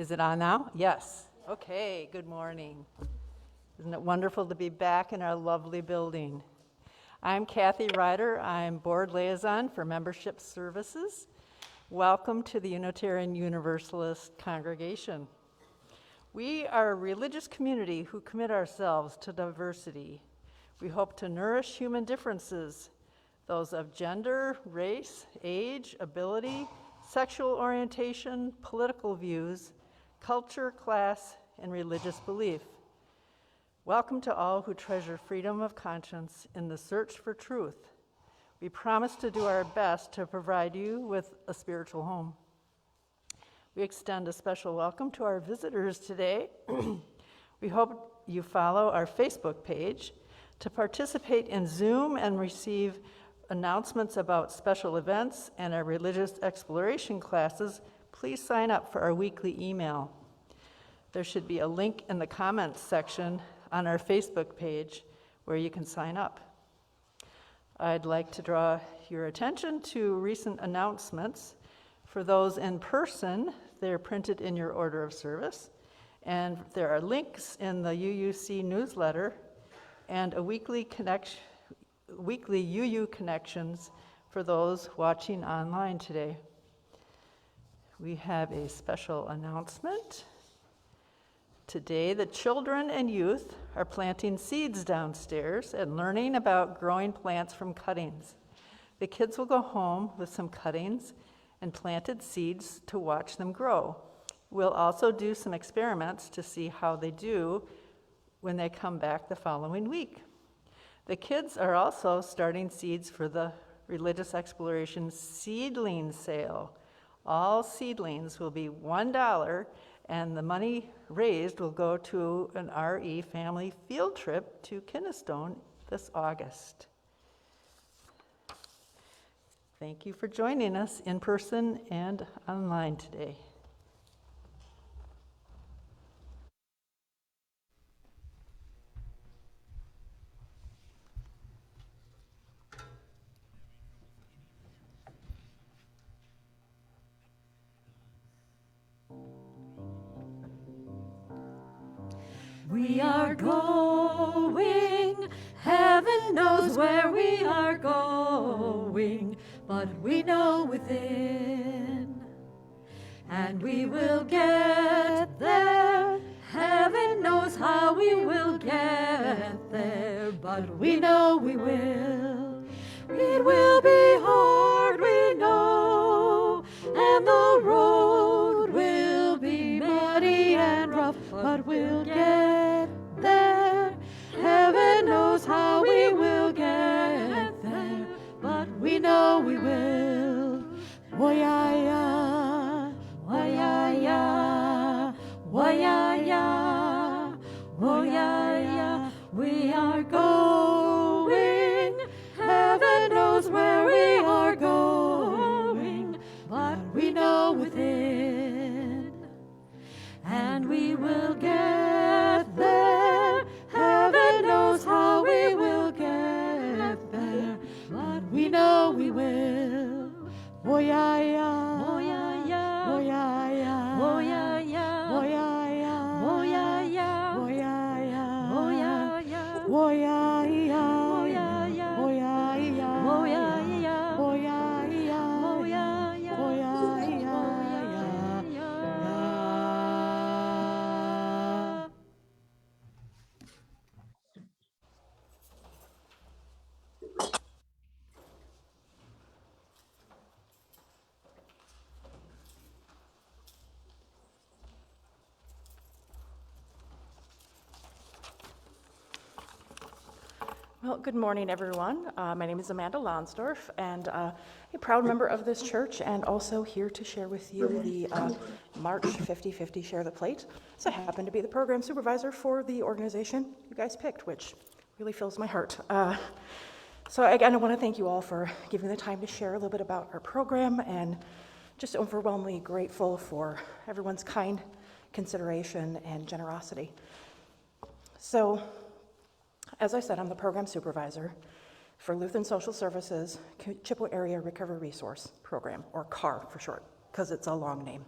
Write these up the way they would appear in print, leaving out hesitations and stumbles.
Is it on now? Yes. Okay, good morning. Isn't it wonderful to be back in our lovely building? I'm Kathy Ryder. I'm board liaison for membership services. Welcome to the Unitarian Universalist congregation. We are a religious community who commit ourselves to diversity. We hope to nourish human differences, those of gender, race, age, ability, sexual orientation, political views, culture, class, and religious belief. Welcome to all who treasure freedom of conscience in the search for truth. We promise to do our best to provide you with a spiritual home. We extend a special welcome to our visitors today. We hope you follow our Facebook page to participate in Zoom and receive announcements about special events and our religious exploration classes. Please sign up for our weekly email. There should be a link in the comments section on our Facebook page where you can sign up. I'd like to draw your attention to recent announcements. For those in person, they're printed in your order of service, and there are links in the UUC newsletter and a weekly UU Connections for those watching online today. We have a special announcement. Today, the children and youth are planting seeds downstairs and learning about growing plants from cuttings. The kids will go home with some cuttings and planted seeds to watch them grow. We'll also do some experiments to see how they do when they come back the following week. The kids are also starting seeds for the Religious Exploration Seedling Sale. All seedlings will be $1, and the money raised will go to an RE family field trip to Kinnestone this August. Thank you for joining us in person and online today. We are going, heaven knows where we are going, but we know within, and we will get there. Heaven knows how we will get there, but we know we will. It will be hard, we know, and the road will be muddy and rough, but we'll get there. Heaven knows how we will get there, but we know we will. Woyaya, woyaya, woyaya, woyaya. We are going. Heaven knows where we are going, but we know within, and we will get there. Heaven knows how we will get there, but we know we will. Woyaya, woyaya, woyaya, woyaya, woyaya, woyaya, woyaya, woyaya, woyaya, woyaya, woyaya, woyaya, woyaya, woyaya. Well, good morning, everyone. My name is Amanda Lonsdorf, and a proud member of this church, and also here to share with you the March 50-50 Share the Plate. So I happen to be the program supervisor for the organization you guys picked, which really fills my heart. So again, I want to thank you all for giving the time to share a little bit about our program, and just overwhelmingly grateful for everyone's kind consideration and generosity. So, as I said, I'm the program supervisor for Lutheran Social Services Chippewa Area Recovery Resource Program, or CAR for short, because it's a long name.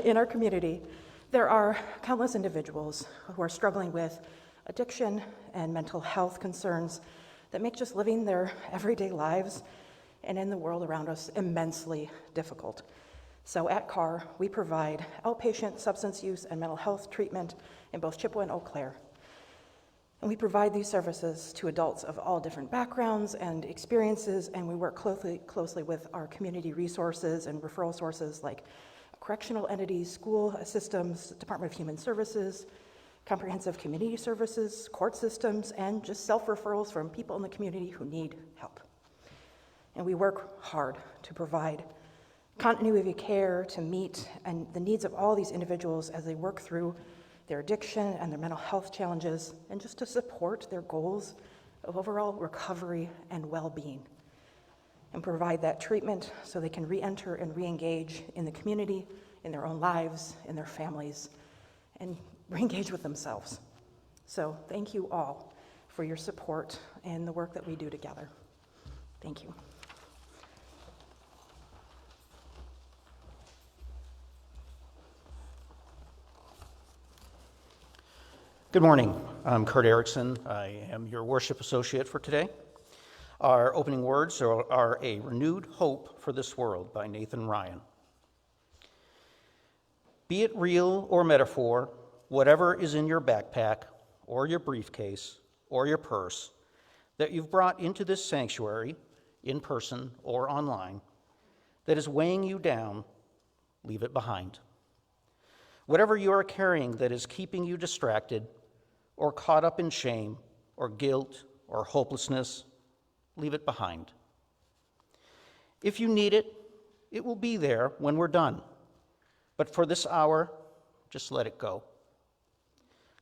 In our community, there are countless individuals who are struggling with addiction and mental health concerns that make just living their everyday lives and in the world around us immensely difficult. So at CAR, we provide outpatient substance use and mental health treatment in both Chippewa and Eau Claire. And we provide these services to adults of all different backgrounds and experiences, and we work closely with our community resources and referral sources like correctional entities, school systems, Department of Human Services, comprehensive community services, court systems, and just self-referrals from people in the community who need help. And we work hard to provide continuity of care to meet and the needs of all these individuals as they work through their addiction and their mental health challenges, and just to support their goals of overall recovery and well-being, and provide that treatment so they can re-enter and re-engage in the community, in their own lives, in their families, and re-engage with themselves. So thank you all for your support and the work that we do together. Thank you. Good morning. I'm Kurt Erickson. I am your worship associate for today. Our opening words are A Renewed Hope for This World by Nathan Ryan. Be it real or metaphor, whatever is in your backpack or your briefcase or your purse that you've brought into this sanctuary, in person or online, that is weighing you down, leave it behind. Whatever you are carrying that is keeping you distracted or caught up in shame or guilt or hopelessness, leave it behind. If you need it, it will be there when we're done. But for this hour, just let it go.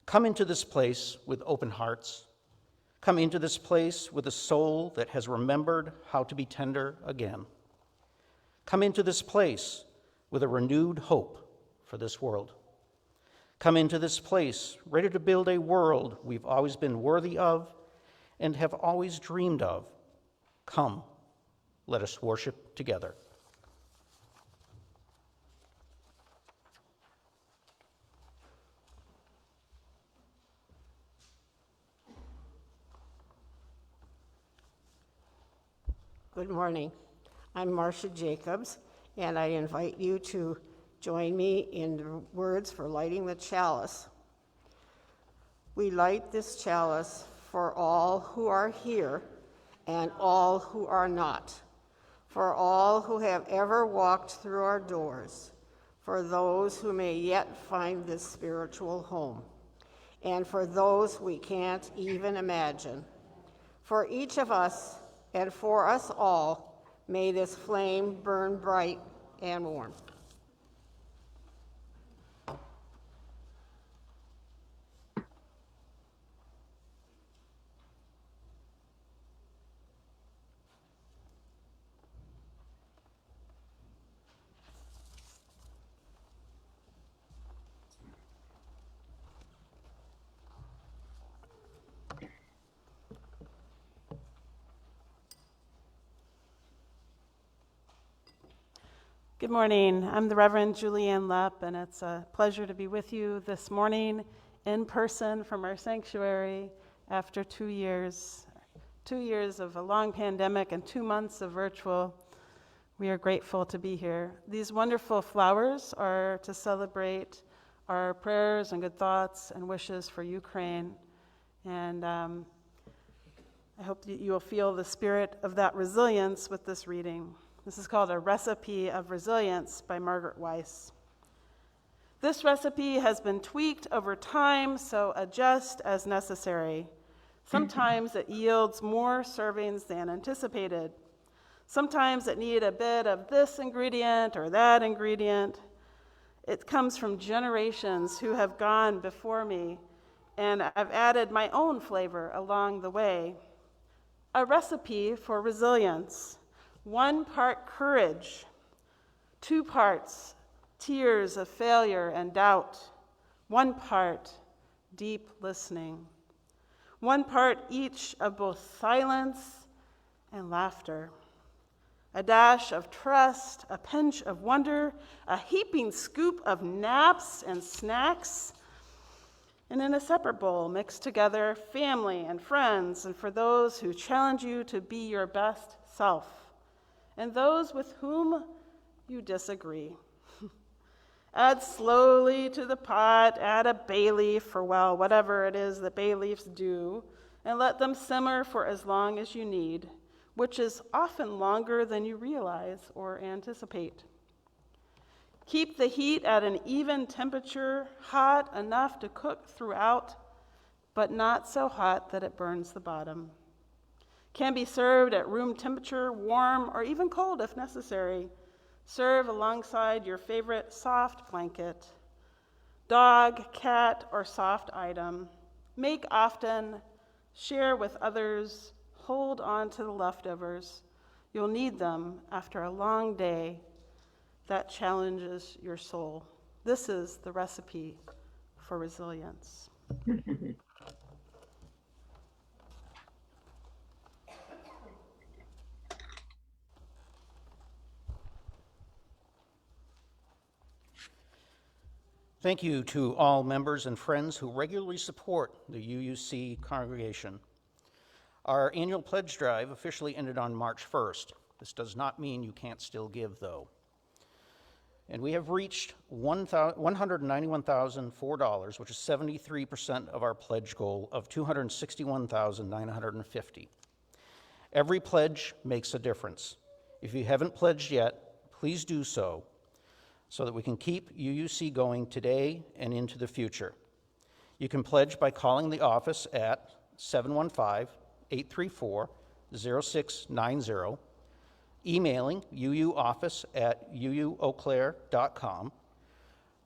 Come into this place with open hearts. Come into this place with a soul that has remembered how to be tender again. Come into this place with a renewed hope for this world. Come into this place ready to build a world we've always been worthy of and have always dreamed of. Come, let us worship together. Good morning. I'm Marcia Jacobs, and I invite you to join me in the words for lighting the chalice. We light this chalice for all who are here and all who are not, for all who have ever walked through our doors, for those who may yet find this spiritual home, and for those we can't even imagine. For each of us and for us all, may this flame burn bright and warm. Good morning. I'm the Reverend Julianne Lepp, and it's a pleasure to be with you this morning in person from our sanctuary after 2 years. 2 years of a long pandemic and 2 months of virtual. We are grateful to be here. These wonderful flowers are to celebrate our prayers and good thoughts and wishes for Ukraine. And I hope that you will feel the spirit of that resilience with this reading. This is called A Recipe of Resilience by Margaret Weiss. This recipe has been tweaked over time, so adjust as necessary. Sometimes it yields more servings than anticipated. Sometimes it needed a bit of this ingredient or that ingredient. It comes from generations who have gone before me, and I've added my own flavor along the way. A recipe for resilience. 1 part courage, 2 parts tears of failure and doubt, 1 part deep listening, 1 part each of both silence and laughter, a dash of trust, a pinch of wonder, a heaping scoop of naps and snacks, and in a separate bowl, mix together family and friends, and for those who challenge you to be your best self, and those with whom you disagree. Add slowly to the pot, add a bay leaf, for well, whatever it is that bay leaves do, and let them simmer for as long as you need, which is often longer than you realize or anticipate. Keep the heat at an even temperature, hot enough to cook throughout, but not so hot that it burns the bottom. Can be served at room temperature, warm, or even cold if necessary. Serve alongside your favorite soft blanket, dog, cat, or soft item. Make often, share with others, hold on to the leftovers. You'll need them after a long day that challenges your soul. This is the recipe for resilience. Thank you to all members and friends who regularly support the UUC congregation. Our annual pledge drive officially ended on March 1st. This does not mean you can't still give, though. And we have reached $191,004, which is 73% of our pledge goal of $261,950. Every pledge makes a difference. If you haven't pledged yet, please do so that we can keep UUC going today and into the future. You can pledge by calling the office at 715-834-0690, emailing uuoffice@uueauclair.com,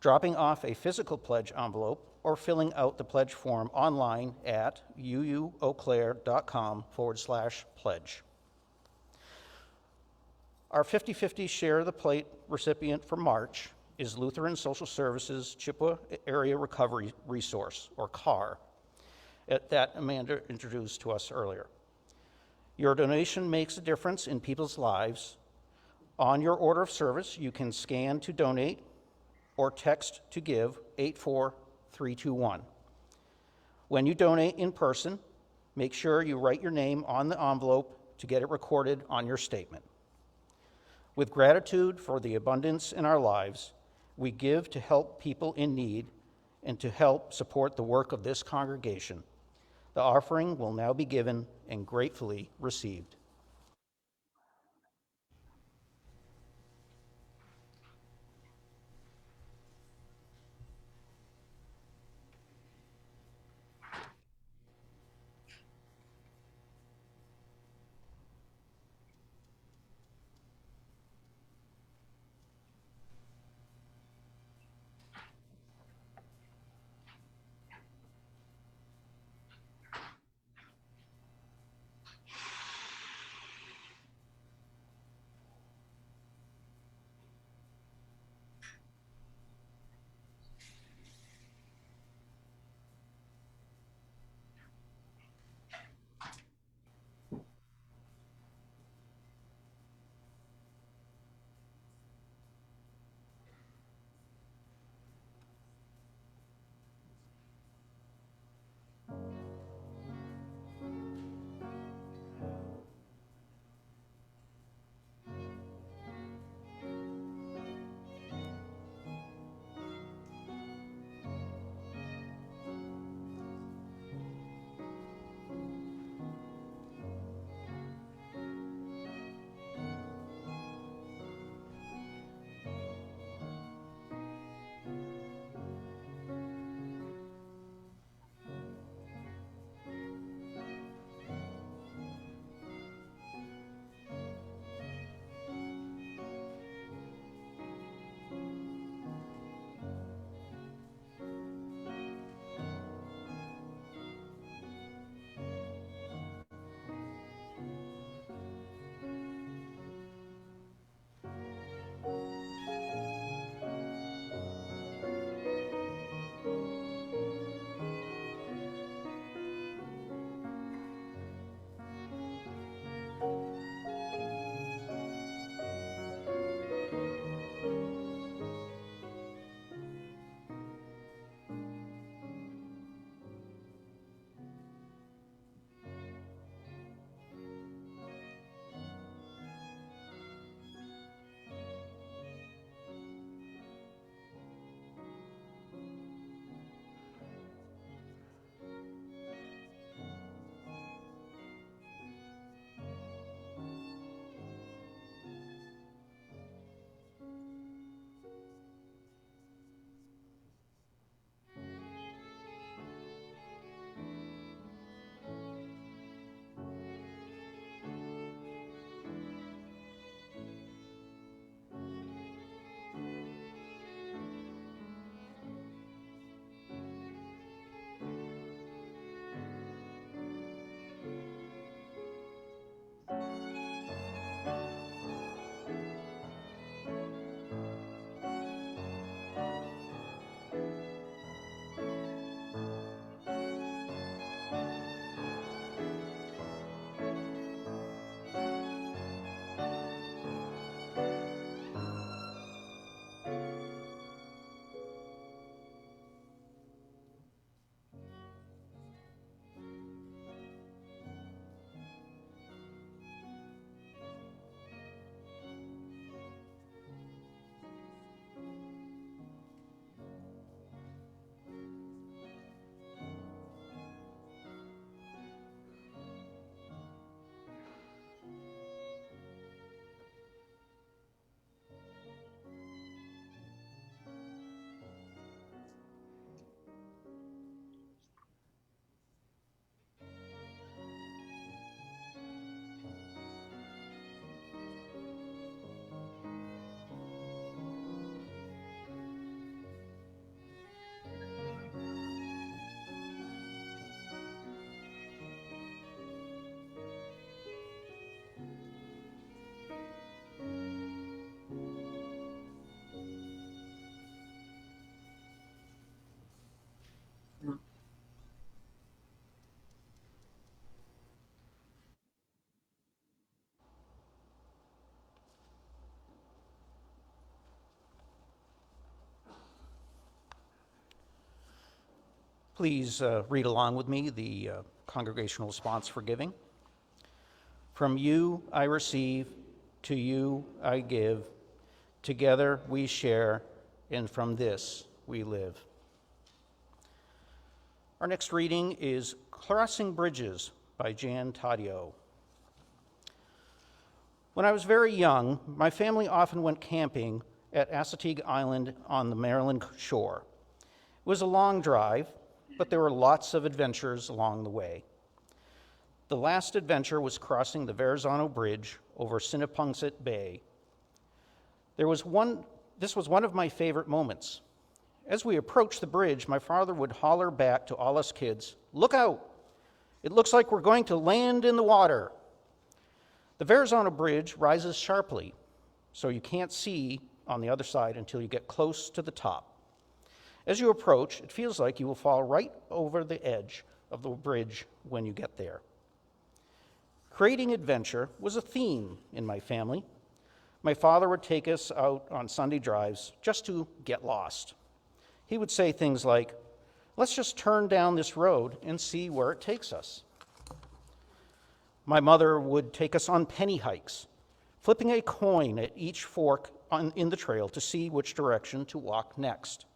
dropping off a physical pledge envelope, or filling out the pledge form online at uueauclair.com/pledge. Our 50/50 Share the Plate recipient for March is Lutheran Social Services Chippewa Area Recovery Resource, or CAR, that Amanda introduced to us earlier. Your donation makes a difference in people's lives. On your order of service, you can scan to donate or text to give 84321. When you donate in person, make sure you write your name on the envelope to get it recorded on your statement. With gratitude for the abundance in our lives, we give to help people in need and to help support the work of this congregation. The offering will now be given and gratefully received. Please read along with me the congregational response for giving. From you I receive, to you I give. Together we share, and from this we live. Our next reading is Crossing Bridges by Jan Taddeo. When I was very young, my family often went camping at Assateague Island on the Maryland shore. It was a long drive, but there were lots of adventures along the way. The last adventure was crossing the Verrazano Bridge over Sinnapunxet Bay. This was one of my favorite moments. As we approached the bridge, my father would holler back to all us kids, "Look out! It looks like we're going to land in the water." The Verrazano Bridge rises sharply, so you can't see on the other side until you get close to the top. As you approach, it feels like you will fall right over the edge of the bridge when you get there. Creating adventure was a theme in my family. My father would take us out on Sunday drives just to get lost. He would say things like, "Let's just turn down this road and see where it takes us." My mother would take us on penny hikes, flipping a coin at each fork in the trail to see which direction to walk next.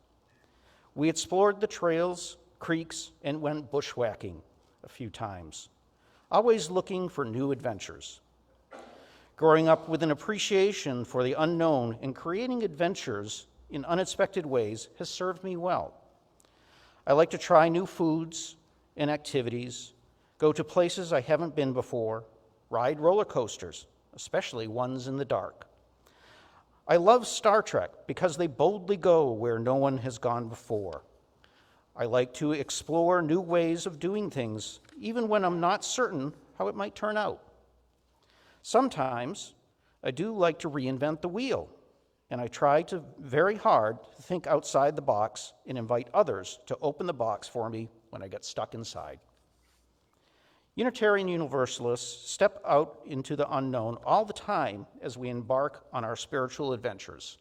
We explored the trails, creeks, and went bushwhacking a few times, always looking for new adventures. Growing up with an appreciation for the unknown and creating adventures in unexpected ways has served me well. I like to try new foods and activities, go to places I haven't been before, ride roller coasters, especially ones in the dark. I love Star Trek because they boldly go where no one has gone before. I like to explore new ways of doing things, even when I'm not certain how it might turn out. Sometimes I do like to reinvent the wheel, and I try very hard to think outside the box and invite others to open the box for me when I get stuck inside. Unitarian Universalists step out into the unknown all the time as we embark on our spiritual adventures.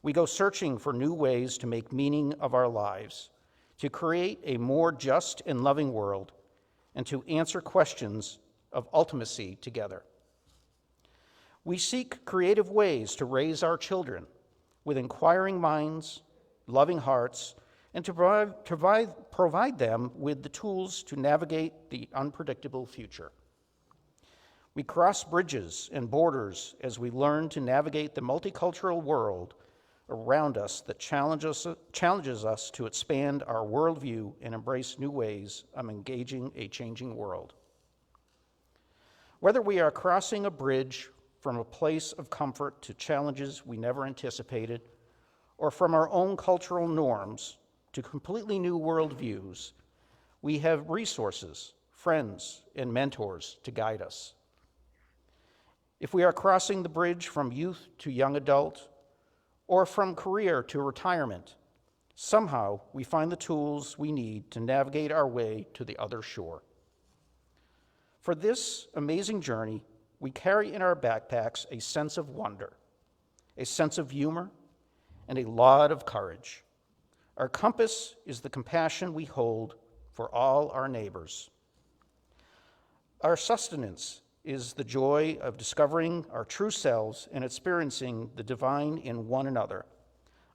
We go searching for new ways to make meaning of our lives, to create a more just and loving world, and to answer questions of ultimacy together. We seek creative ways to raise our children with inquiring minds, loving hearts, and to provide them with the tools to navigate the unpredictable future. We cross bridges and borders as we learn to navigate the multicultural world around us that challenges us to expand our worldview and embrace new ways of engaging a changing world. Whether we are crossing a bridge from a place of comfort to challenges we never anticipated, or from our own cultural norms to completely new worldviews, we have resources, friends, and mentors to guide us. If we are crossing the bridge from youth to young adult, or from career to retirement, somehow we find the tools we need to navigate our way to the other shore. For this amazing journey, we carry in our backpacks a sense of wonder, a sense of humor, and a lot of courage. Our compass is the compassion we hold for all our neighbors. Our sustenance is the joy of discovering our true selves and experiencing the divine in one another.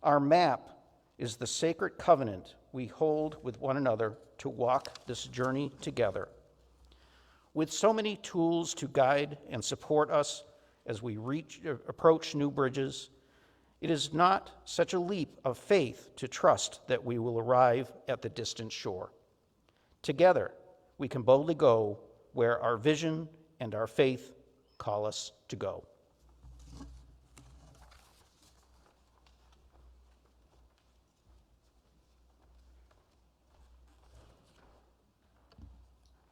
Our map is the sacred covenant we hold with one another to walk this journey together. With so many tools to guide and support us as we approach new bridges, it is not such a leap of faith to trust that we will arrive at the distant shore. Together, we can boldly go where our vision and our faith call us to go.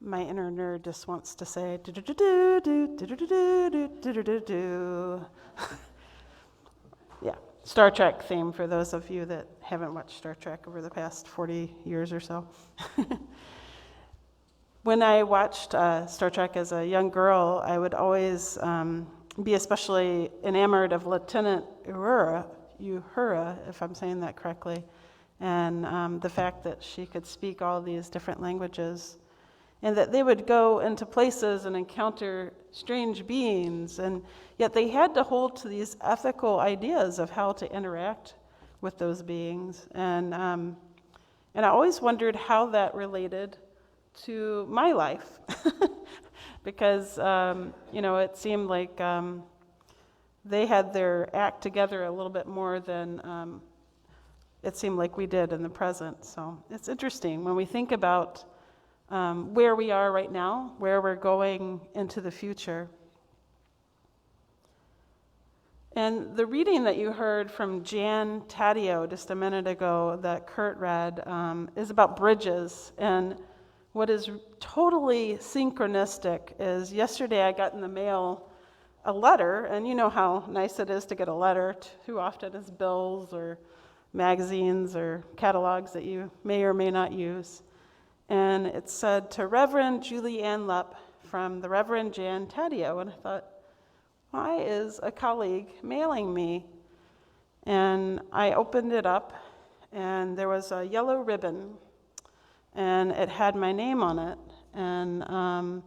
My inner nerd just wants to say do-do-do-do-do-do-do-do-do-do-do. Yeah, Star Trek theme for those of you that haven't watched Star Trek over the past 40 years or so. When I watched Star Trek as a young girl, I would always be especially enamored of Lieutenant Uhura, if I'm saying that correctly, and the fact that she could speak all these different languages, and that they would go into places and encounter strange beings, and yet they had to hold to these ethical ideas of how to interact with those beings. And I always wondered how that related to my life, because it seemed like they had their act together a little bit more than it seemed like we did in the present. So it's interesting when we think about where we are right now, where we're going into the future. And the reading that you heard from Jan Taddeo just a minute ago that Kurt read is about bridges. And what is totally synchronistic is yesterday I got in the mail a letter, and you know how nice it is to get a letter. Too often it's bills or magazines or catalogs that you may or may not use. And it said to Reverend Julianne Lepp from the Reverend Jan Taddeo. And I thought, why is a colleague mailing me? And I opened it up, and there was a yellow ribbon, and it had my name on it. And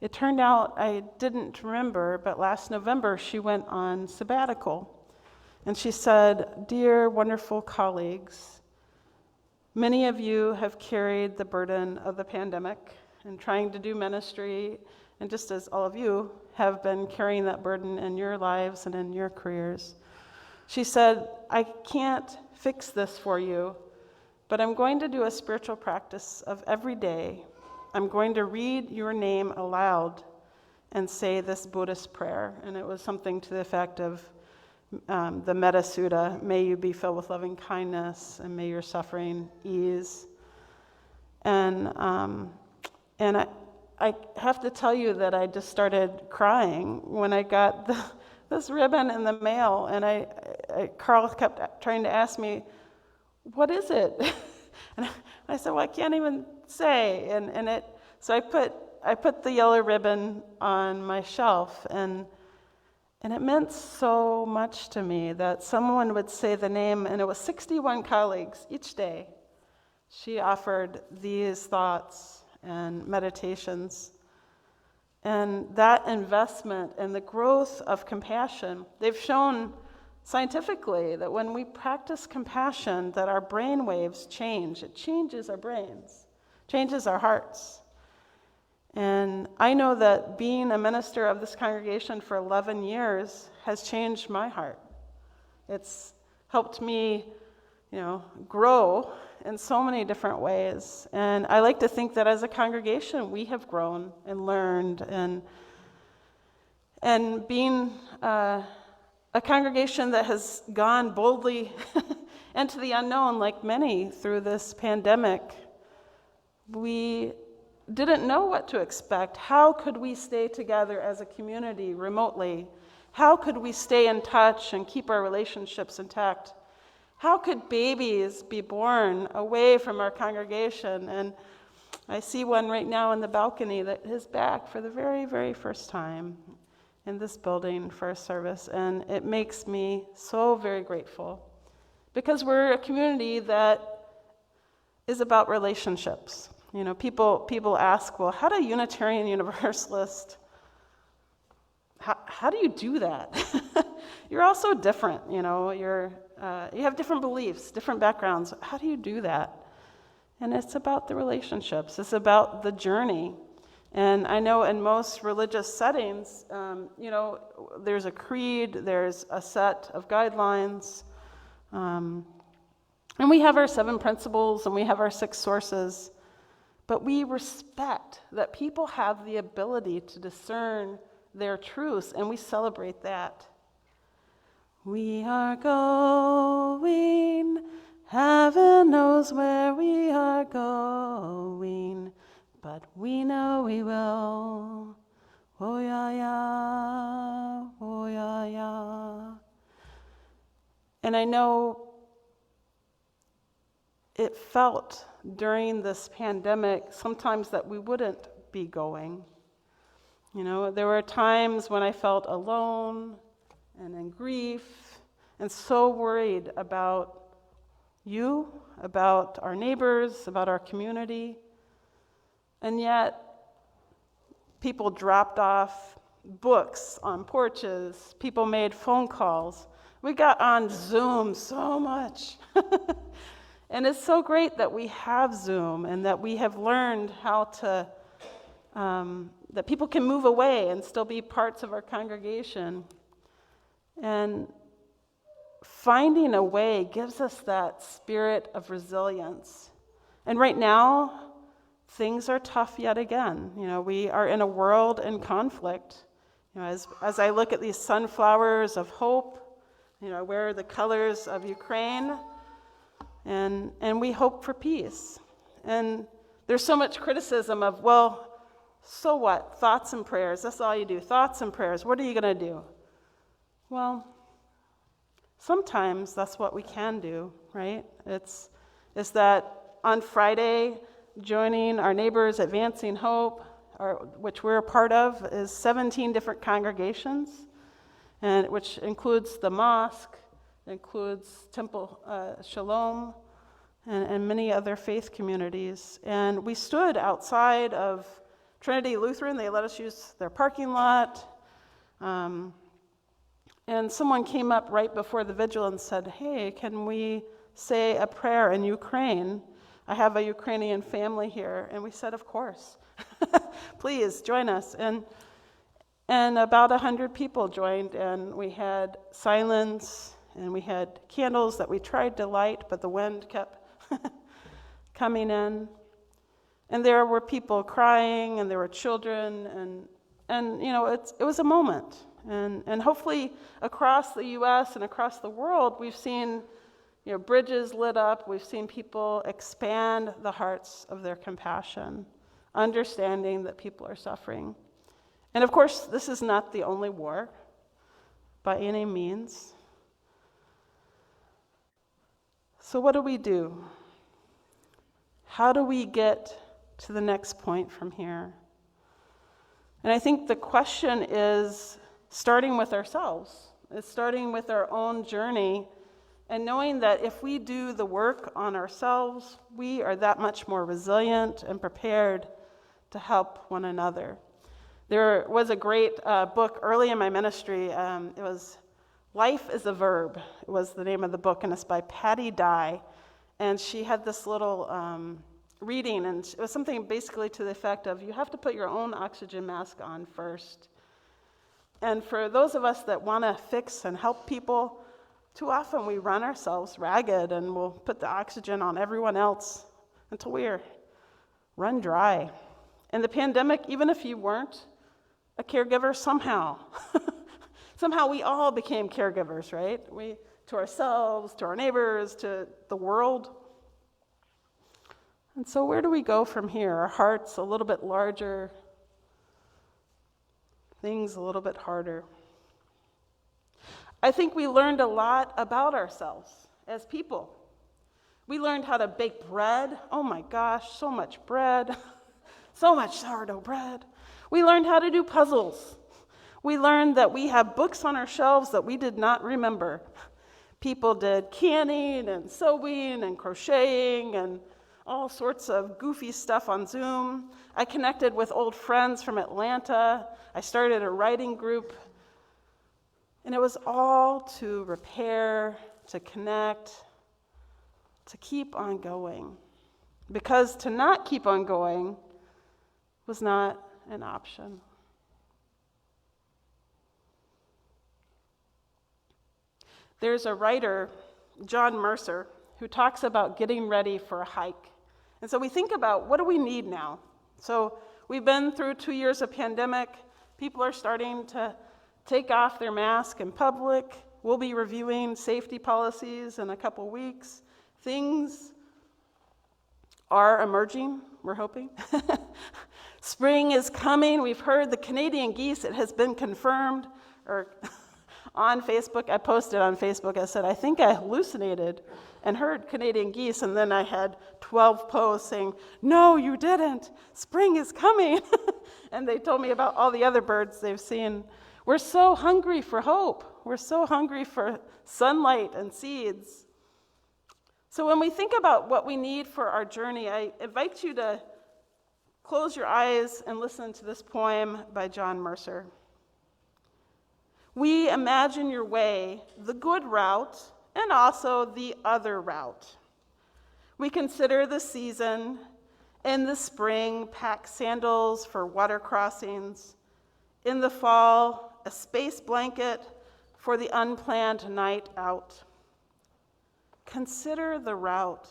it turned out I didn't remember, but last November she went on sabbatical. And she said, "Dear wonderful colleagues, many of you have carried the burden of the pandemic and trying to do ministry, and just as all of you have been carrying that burden in your lives and in your careers." She said, "I can't fix this for you, but I'm going to do a spiritual practice of every day. I'm going to read your name aloud and say this Buddhist prayer." And it was something to the effect of the Metta Sutta, "May you be filled with loving kindness, and may your suffering ease." And I have to tell you that I just started crying when I got this ribbon in the mail, and Carl kept trying to ask me, "What is it?" And I said, "Well, I can't even say." So I put the yellow ribbon on my shelf, and it meant so much to me that someone would say the name, and it was 61 colleagues each day. She offered these thoughts and meditations. And that investment and the growth of compassion, they've shown scientifically that when we practice compassion, that our brain waves change. It changes our brains, changes our hearts. And I know that being a minister of this congregation for 11 years has changed my heart. It's helped me, grow in so many different ways. And I like to think that as a congregation, we have grown and learned. And being a congregation that has gone boldly into the unknown, like many through this pandemic, we didn't know what to expect. How could we stay together as a community remotely? How could we stay in touch and keep our relationships intact? How could babies be born away from our congregation? And I see one right now in the balcony that is back for the very, very first time in this building for a service. And it makes me so very grateful, because we're a community that is about relationships. People ask, well, how do Unitarian Universalists, how do you do that? You're all so different, you have different beliefs, different backgrounds. How do you do that? And it's about the relationships. It's about the journey. And I know in most religious settings, there's a creed, there's a set of guidelines, and we have our 7 principles and we have our 6 sources. But we respect that people have the ability to discern their truths, and we celebrate that. We are going, heaven knows where we are going, but we know we will. Woyaya, woyaya. And I know it felt during this pandemic sometimes that we wouldn't be going. There were times when I felt alone and in grief and so worried about, you, about our neighbors, about our community. And yet, people dropped off books on porches. People made phone calls. We got on Zoom so much. And it's so great that we have Zoom and that we have learned how to, that people can move away and still be parts of our congregation. And finding a way gives us that spirit of resilience. And right now, things are tough yet again. We are in a world in conflict. As I look at these sunflowers of hope, I wear the colors of Ukraine, and we hope for peace. And there's so much criticism of, well, so what? Thoughts and prayers, that's all you do. Thoughts and prayers, what are you going to do? Well, sometimes that's what we can do, right? It's that on Friday, joining our neighbors, Advancing Hope, which we're a part of, is 17 different congregations, and which includes the mosque, includes Temple Shalom, and many other faith communities. And we stood outside of Trinity Lutheran. They let us use their parking lot. And someone came up right before the vigil and said, hey, can we say a prayer in Ukraine? I have a Ukrainian family here. And we said, of course. Please join us. And about 100 people joined, and we had silence, and we had candles that we tried to light, but the wind kept coming in. And there were people crying, and there were children, and it was a moment. And hopefully across the U.S. and across the world, we've seen bridges lit up. We've seen people expand the hearts of their compassion, understanding that people are suffering. And of course, this is not the only war by any means. So what do we do? How do we get to the next point from here? And I think the question is starting with ourselves. It's starting with our own journey and knowing that if we do the work on ourselves, we are that much more resilient and prepared to help one another. There was a great book early in my ministry. It was Life is a Verb. It was the name of the book, and it's by Patty Dye. And she had this little reading, and it was something basically to the effect of, you have to put your own oxygen mask on first. And for those of us that want to fix and help people, too often we run ourselves ragged and we'll put the oxygen on everyone else until we're run dry. In the pandemic, even if you weren't a caregiver, somehow we all became caregivers, right? To ourselves, to our neighbors, to the world. And so where do we go from here? Our hearts a little bit larger, things a little bit harder. I think we learned a lot about ourselves as people. We learned how to bake bread. Oh my gosh, so much bread. So much sourdough bread. We learned how to do puzzles. We learned that we have books on our shelves that we did not remember. People did canning and sewing and crocheting and all sorts of goofy stuff on Zoom. I connected with old friends from Atlanta. I started a writing group. And it was all to repair, to connect, to keep on going. Because to not keep on going was not an option. There's a writer, John Mercer, who talks about getting ready for a hike. And so we think about, what do we need now? So we've been through 2 years of pandemic. People are starting to take off their mask in public. We'll be reviewing safety policies in a couple weeks. Things are emerging, we're hoping. Spring is coming. We've heard the Canadian geese. It has been confirmed. Or on Facebook, I posted on Facebook, I said, I think I hallucinated and heard Canadian geese, and then I had 12 posts saying, no, you didn't. Spring is coming. And they told me about all the other birds they've seen. We're so hungry for hope. We're so hungry for sunlight and seeds. So when we think about what we need for our journey, I invite you to close your eyes and listen to this poem by John Mercer. We imagine your way, the good route, and also the other route. We consider the season. In the spring, pack sandals for water crossings. In the fall, a space blanket for the unplanned night out. Consider the route.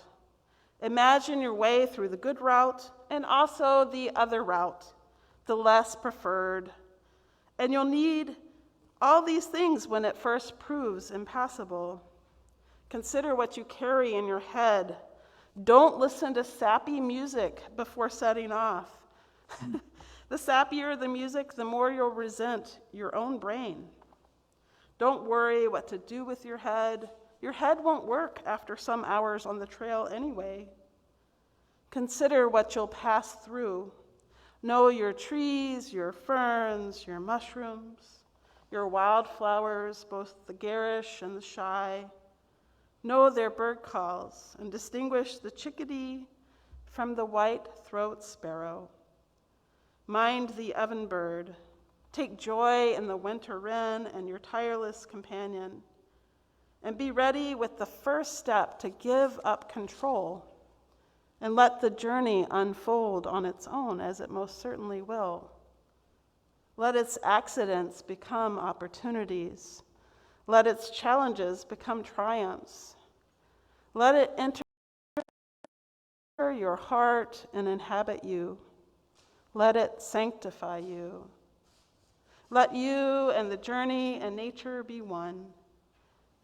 Imagine your way through the good route and also the other route, the less preferred. And you'll need all these things when it first proves impassable. Consider what you carry in your head. Don't listen to sappy music before setting off. The sappier the music, the more you'll resent your own brain. Don't worry what to do with your head. Your head won't work after some hours on the trail anyway. Consider what you'll pass through. Know your trees, your ferns, your mushrooms, your wildflowers, both the garish and the shy. Know their bird calls and distinguish the chickadee from the white-throat sparrow. Mind the ovenbird. Take joy in the winter wren and your tireless companion. And be ready with the first step to give up control and let the journey unfold on its own, as it most certainly will. Let its accidents become opportunities. Let its challenges become triumphs. Let it enter your heart and inhabit you. Let it sanctify you. Let you and the journey and nature be one,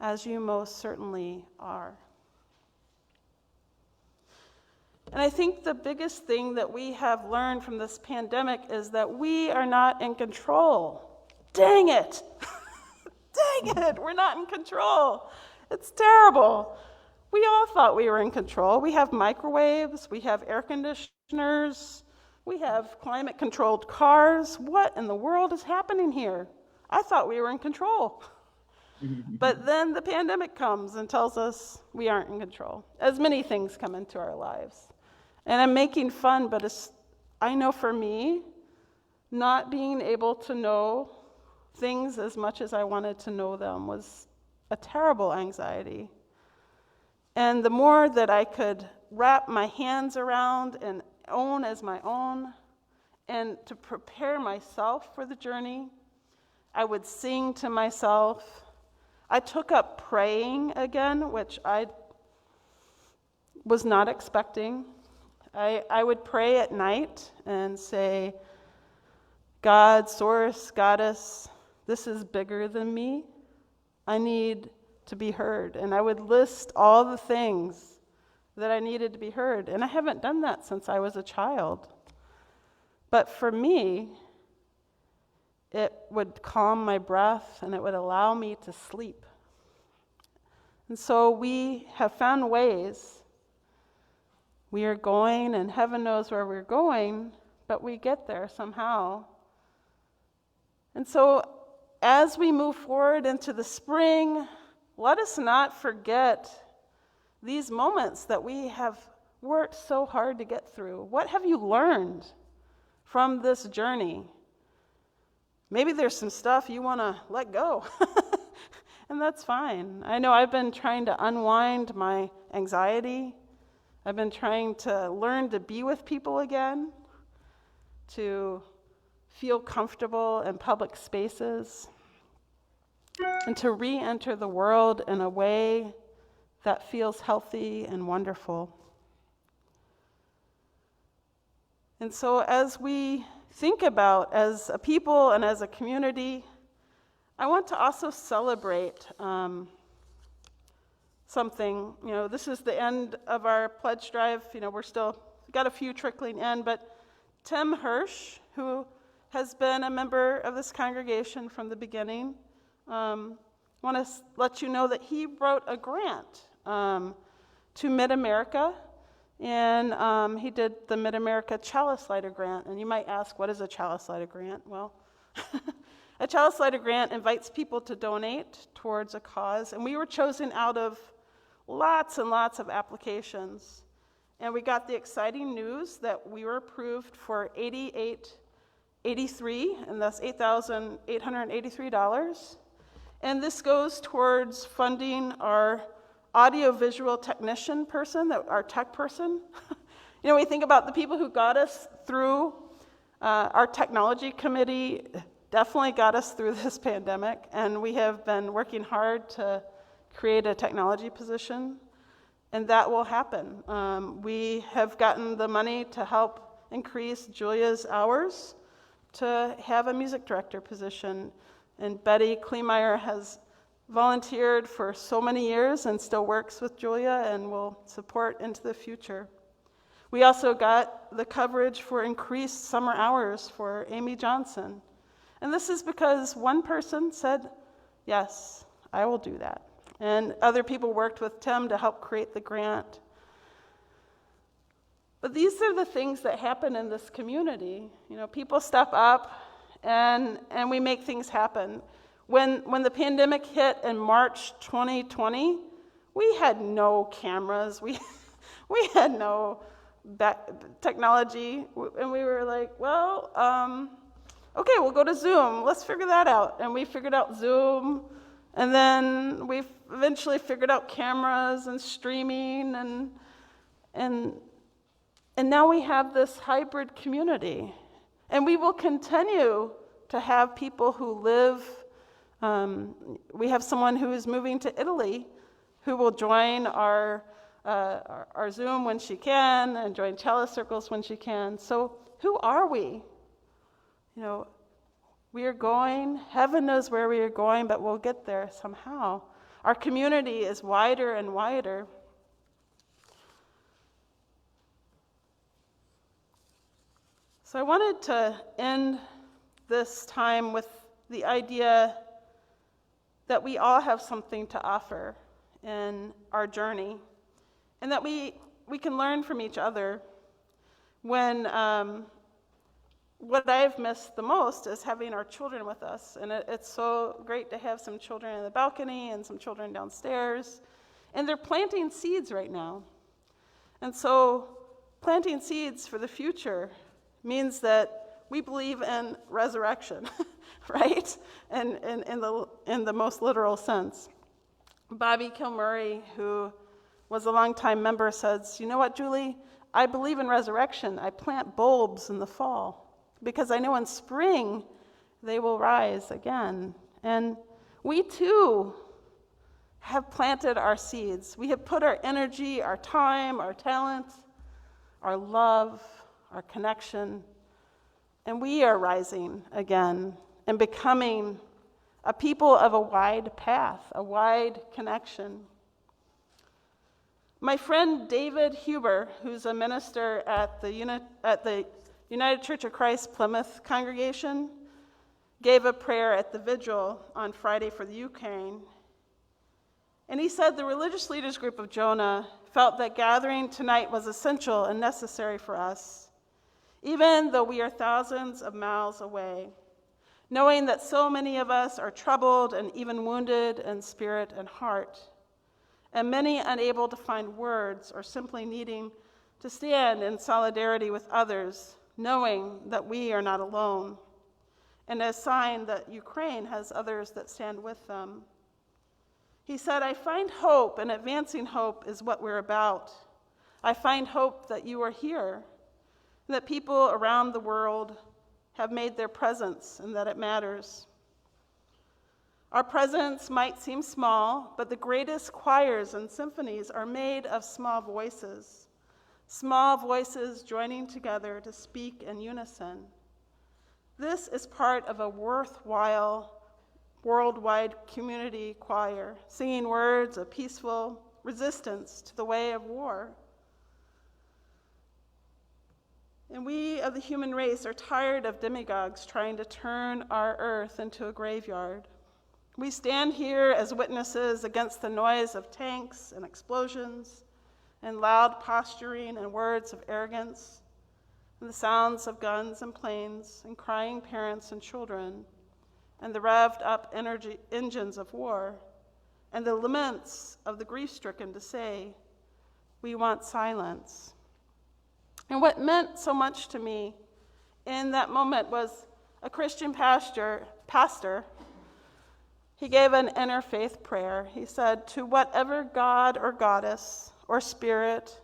as you most certainly are. And I think the biggest thing that we have learned from this pandemic is that we are not in control. Dang it! Dang it, we're not in control. It's terrible. We all thought we were in control. We have microwaves, we have air conditioners, we have climate-controlled cars. What in the world is happening here? I thought we were in control. But then the pandemic comes and tells us we aren't in control, as many things come into our lives. And I'm making fun, but I know for me, not being able to know things as much as I wanted to know them was a terrible anxiety. And the more that I could wrap my hands around and own as my own, and to prepare myself for the journey, I would sing to myself. I took up praying again, which I was not expecting. I would pray at night and say, God, source, goddess, this is bigger than me. I need to be heard. And I would list all the things that I needed to be heard. And I haven't done that since I was a child. But for me, it would calm my breath and it would allow me to sleep. And so we have found ways. We are going, and heaven knows where we're going, but we get there somehow. And so as we move forward into the spring, let us not forget these moments that we have worked so hard to get through. What have you learned from this journey? Maybe there's some stuff you want to let go, and that's fine. I know I've been trying to unwind my anxiety. I've been trying to learn to be with people again, to feel comfortable in public spaces, and to re-enter the world in a way that feels healthy and wonderful. And so as we think about as a people and as a community, I want to also celebrate something. You know, this is the end of our pledge drive. You know, we're still got a few trickling in, but Tim Hirsch, who has been a member of this congregation from the beginning, want to let you know that he wrote a grant to Mid-America, and he did the Mid-America Chalice Lighter Grant. And you might ask, what is a Chalice Lighter Grant? Well, a Chalice Lighter Grant invites people to donate towards a cause, and we were chosen out of lots and lots of applications. And we got the exciting news that we were approved for $88.83, and that's $8,883. And this goes towards funding our audiovisual technician person, our tech person. You know, we think about the people who got us through, our technology committee definitely got us through this pandemic, and we have been working hard to create a technology position, and that will happen. We have gotten the money to help increase Julia's hours to have a music director position, and Betty Kleemeyer has volunteered for so many years and still works with Julia and will support into the future. We also got the coverage for increased summer hours for Amy Johnson. And this is because one person said, yes, I will do that. And other people worked with Tim to help create the grant. But these are the things that happen in this community. You know, people step up and we make things happen. When the pandemic hit in March 2020, we had no cameras, we had no technology, and we were like, well, okay, we'll go to Zoom, let's figure that out. And we figured out Zoom, and then we eventually figured out cameras and streaming, and now we have this hybrid community. And we will continue to have people who live. We have someone who is moving to Italy who will join our Zoom when she can and join chalice circles when she can. So who are we? You know, we are going, heaven knows where we are going, but we'll get there somehow. Our community is wider and wider. So I wanted to end this time with the idea that we all have something to offer in our journey, and that we can learn from each other. When what I've missed the most is having our children with us, and it's so great to have some children in the balcony and some children downstairs, and they're planting seeds right now. And so planting seeds for the future means that we believe in resurrection, right? And in the most literal sense. Bobby Kilmurray, who was a longtime member, says, you know what, Julie? I believe in resurrection. I plant bulbs in the fall because I know in spring they will rise again. And we too have planted our seeds. We have put our energy, our time, our talent, our love, our connection, and we are rising again and becoming a people of a wide path, a wide connection. My friend David Huber, who's a minister at the United Church of Christ Plymouth congregation, gave a prayer at the vigil on Friday for the Ukraine. And he said the religious leaders group of Jonah felt that gathering tonight was essential and necessary for us, even though we are thousands of miles away, knowing that so many of us are troubled and even wounded in spirit and heart, and many unable to find words or simply needing to stand in solidarity with others, knowing that we are not alone, and a sign that Ukraine has others that stand with them. He said, I find hope, and advancing hope is what we're about. I find hope that you are here, and that people around the world have made their presence, and that it matters. Our presence might seem small, but the greatest choirs and symphonies are made of small voices joining together to speak in unison. This is part of a worthwhile worldwide community choir, singing words of peaceful resistance to the way of war. And we of the human race are tired of demagogues trying to turn our earth into a graveyard. We stand here as witnesses against the noise of tanks and explosions and loud posturing and words of arrogance and the sounds of guns and planes and crying parents and children and the revved up engines of war and the laments of the grief-stricken to say, we want silence. And what meant so much to me in that moment was a Christian pastor. He gave an interfaith prayer. He said, to whatever god or goddess or spirit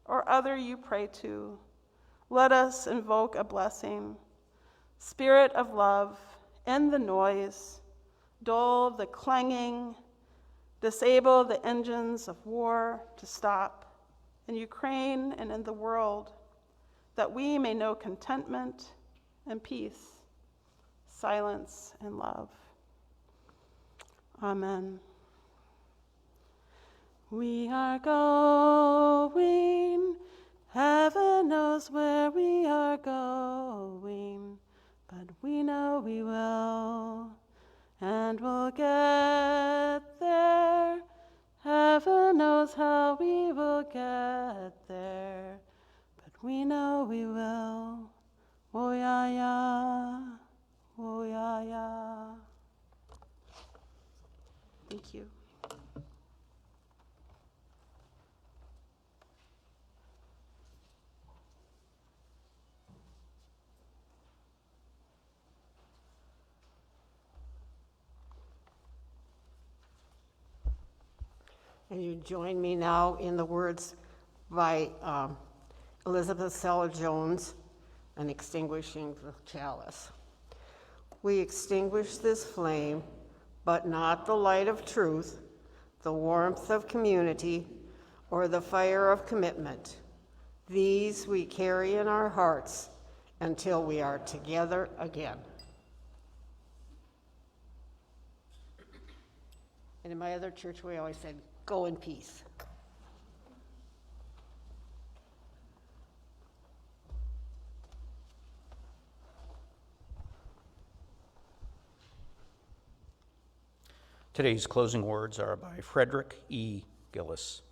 or other you pray to, let us invoke a blessing. Spirit of love, end the noise, dull the clanging, disable the engines of war to stop in Ukraine and in the world, that we may know contentment and peace, silence and love. Amen. We are going, heaven knows where we are going, but we know we will, and we'll get there. Heaven knows how we will get there, but we know we will. Woyaya, woyaya. Thank you. And you join me now in the words by Elizabeth Sella Jones on extinguishing the chalice. We extinguish this flame, but not the light of truth, the warmth of community, or the fire of commitment. These we carry in our hearts until we are together again. And in my other church, we always said, go in peace. Today's closing words are by Frederick E. Gillis.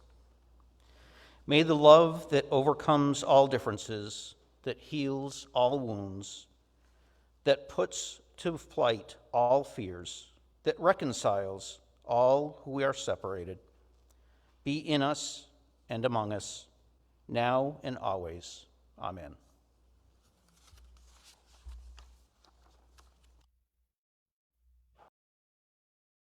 May the love that overcomes all differences, that heals all wounds, that puts to flight all fears, that reconciles all who we are separated, be in us and among us, now and always. Amen.